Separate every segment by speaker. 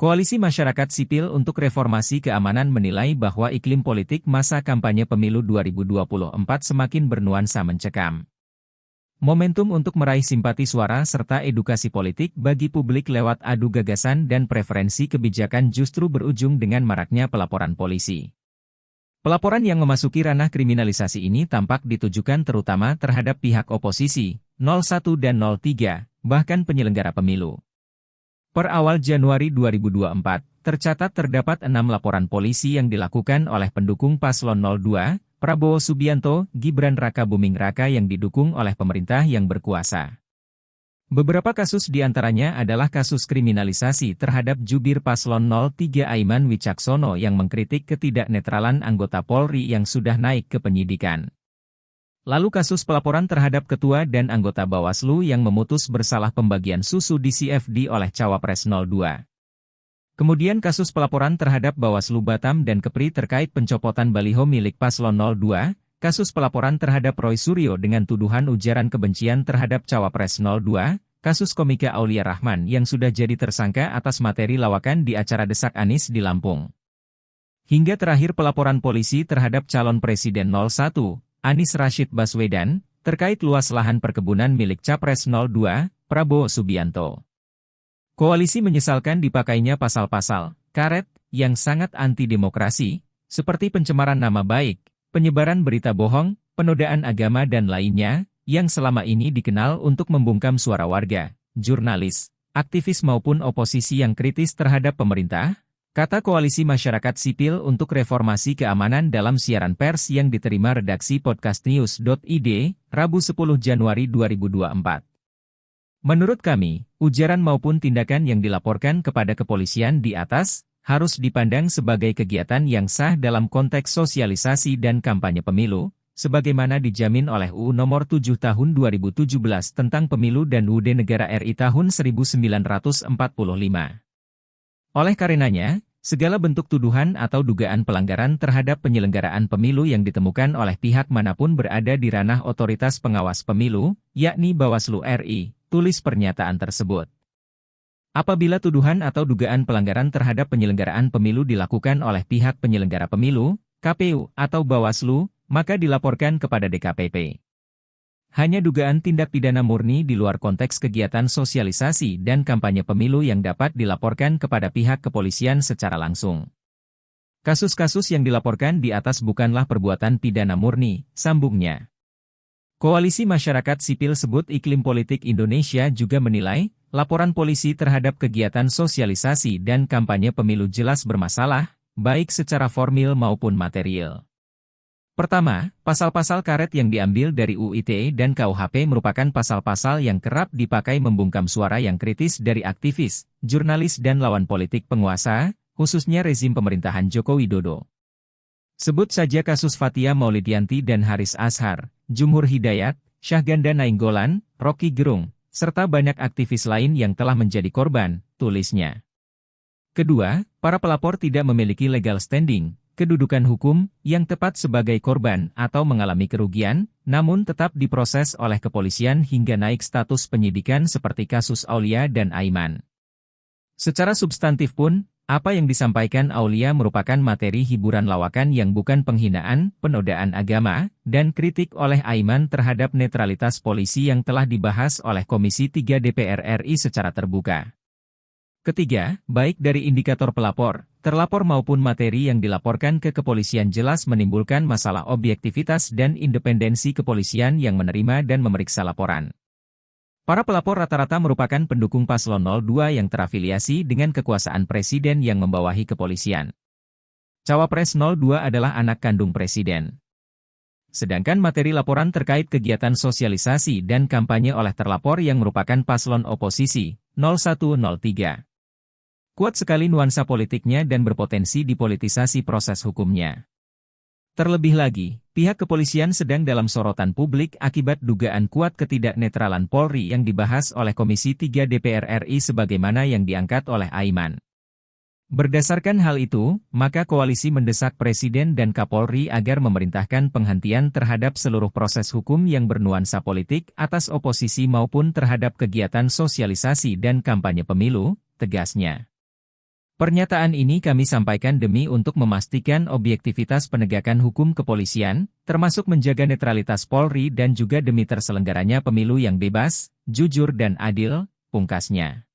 Speaker 1: Koalisi Masyarakat Sipil untuk Reformasi Keamanan menilai bahwa iklim politik masa kampanye pemilu 2024 semakin bernuansa mencekam. Momentum untuk meraih simpati suara serta edukasi politik bagi publik lewat adu gagasan dan preferensi kebijakan justru berujung dengan maraknya pelaporan polisi. Pelaporan yang memasuki ranah kriminalisasi ini tampak ditujukan terutama terhadap pihak oposisi, 01 dan 03, bahkan penyelenggara pemilu. Per awal Januari 2024, tercatat terdapat 6 laporan polisi yang dilakukan oleh pendukung paslon 02, Prabowo Subianto, Gibran Raka Buming Raka yang didukung oleh pemerintah yang berkuasa. Beberapa kasus diantaranya adalah kasus kriminalisasi terhadap jubir paslon 03 Aiman Wicaksono yang mengkritik ketidaknetralan anggota Polri yang sudah naik ke penyidikan. Lalu kasus pelaporan terhadap ketua dan anggota Bawaslu yang memutus bersalah pembagian susu di CFD oleh Cawapres 02. Kemudian kasus pelaporan terhadap Bawaslu Batam dan Kepri terkait pencopotan baliho milik paslon 02, kasus pelaporan terhadap Roy Suryo dengan tuduhan ujaran kebencian terhadap Cawapres 02, kasus komika Aulia Rahman yang sudah jadi tersangka atas materi lawakan di acara Desak Anies di Lampung. Hingga terakhir pelaporan polisi terhadap calon presiden 01, Anies Rashid Baswedan, terkait luas lahan perkebunan milik Capres 02, Prabowo Subianto. Koalisi menyesalkan dipakainya pasal-pasal karet yang sangat anti-demokrasi, seperti pencemaran nama baik, penyebaran berita bohong, penodaan agama dan lainnya, yang selama ini dikenal untuk membungkam suara warga, jurnalis, aktivis maupun oposisi yang kritis terhadap pemerintah, kata Koalisi Masyarakat Sipil untuk Reformasi Keamanan dalam siaran pers yang diterima redaksi podcastnews.id, Rabu 10 Januari 2024. Menurut kami, ujaran maupun tindakan yang dilaporkan kepada kepolisian di atas, harus dipandang sebagai kegiatan yang sah dalam konteks sosialisasi dan kampanye pemilu, sebagaimana dijamin oleh UU Nomor 7 Tahun 2017 tentang Pemilu dan UUD Negara RI Tahun 1945. Oleh karenanya, segala bentuk tuduhan atau dugaan pelanggaran terhadap penyelenggaraan pemilu yang ditemukan oleh pihak manapun berada di ranah otoritas pengawas pemilu, yakni Bawaslu RI, tulis pernyataan tersebut. Apabila tuduhan atau dugaan pelanggaran terhadap penyelenggaraan pemilu dilakukan oleh pihak penyelenggara pemilu, KPU atau Bawaslu, maka dilaporkan kepada DKPP. Hanya dugaan tindak pidana murni di luar konteks kegiatan sosialisasi dan kampanye pemilu yang dapat dilaporkan kepada pihak kepolisian secara langsung. Kasus-kasus yang dilaporkan di atas bukanlah perbuatan pidana murni, sambungnya. Koalisi Masyarakat Sipil sebut iklim politik Indonesia juga menilai, laporan polisi terhadap kegiatan sosialisasi dan kampanye pemilu jelas bermasalah, baik secara formil maupun material. Pertama, pasal-pasal karet yang diambil dari UU ITE dan KUHP merupakan pasal-pasal yang kerap dipakai membungkam suara yang kritis dari aktivis, jurnalis dan lawan politik penguasa, khususnya rezim pemerintahan Joko Widodo. Sebut saja kasus Fathia Maulidiyanti dan Haris Azhar, Jumhur Hidayat, Syahganda Nainggolan, Rocky Gerung, serta banyak aktivis lain yang telah menjadi korban, tulisnya. Kedua, para pelapor tidak memiliki legal standing, kedudukan hukum, yang tepat sebagai korban atau mengalami kerugian, namun tetap diproses oleh kepolisian hingga naik status penyidikan seperti kasus Aulia dan Aiman. Secara substantif pun, apa yang disampaikan Aulia merupakan materi hiburan lawakan yang bukan penghinaan, penodaan agama, dan kritik oleh Aiman terhadap netralitas polisi yang telah dibahas oleh Komisi 3 DPR RI secara terbuka. Ketiga, baik dari indikator pelapor, terlapor maupun materi yang dilaporkan ke kepolisian jelas menimbulkan masalah objektivitas dan independensi kepolisian yang menerima dan memeriksa laporan. Para pelapor rata-rata merupakan pendukung paslon 02 yang terafiliasi dengan kekuasaan presiden yang membawahi kepolisian. Cawapres 02 adalah anak kandung presiden. Sedangkan materi laporan terkait kegiatan sosialisasi dan kampanye oleh terlapor yang merupakan paslon oposisi, 0103. Kuat sekali nuansa politiknya dan berpotensi dipolitisasi proses hukumnya. Terlebih lagi, pihak kepolisian sedang dalam sorotan publik akibat dugaan kuat ketidaknetralan Polri yang dibahas oleh Komisi 3 DPR RI sebagaimana yang diangkat oleh Aiman. Berdasarkan hal itu, maka koalisi mendesak Presiden dan Kapolri agar memerintahkan penghentian terhadap seluruh proses hukum yang bernuansa politik atas oposisi maupun terhadap kegiatan sosialisasi dan kampanye pemilu, tegasnya. Pernyataan ini kami sampaikan demi untuk memastikan objektivitas penegakan hukum kepolisian, termasuk menjaga netralitas Polri dan juga demi terselenggaranya pemilu yang bebas, jujur dan adil, pungkasnya.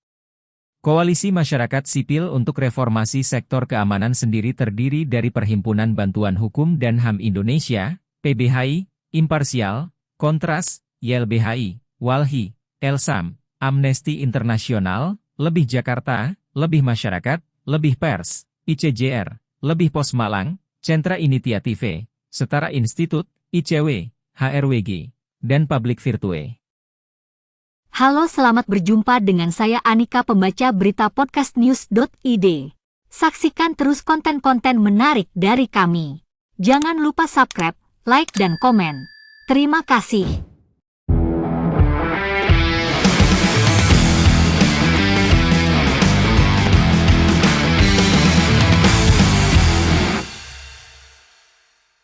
Speaker 1: Koalisi Masyarakat Sipil untuk Reformasi Sektor Keamanan sendiri terdiri dari Perhimpunan Bantuan Hukum dan HAM Indonesia, PBHI, Imparsial, Kontras, YLBHI, Walhi, Elsam, Amnesty Internasional, Lebih Jakarta, Lebih Masyarakat, Lebih Pers, ICJR, Lebih Pos Malang, Centra Initiative, Setara Institut, ICW, HRWG, dan Public Virtue.
Speaker 2: Halo, selamat berjumpa dengan saya Anika, pembaca berita podcastnews.id. Saksikan terus konten-konten menarik dari kami. Jangan lupa subscribe, like dan komen. Terima kasih.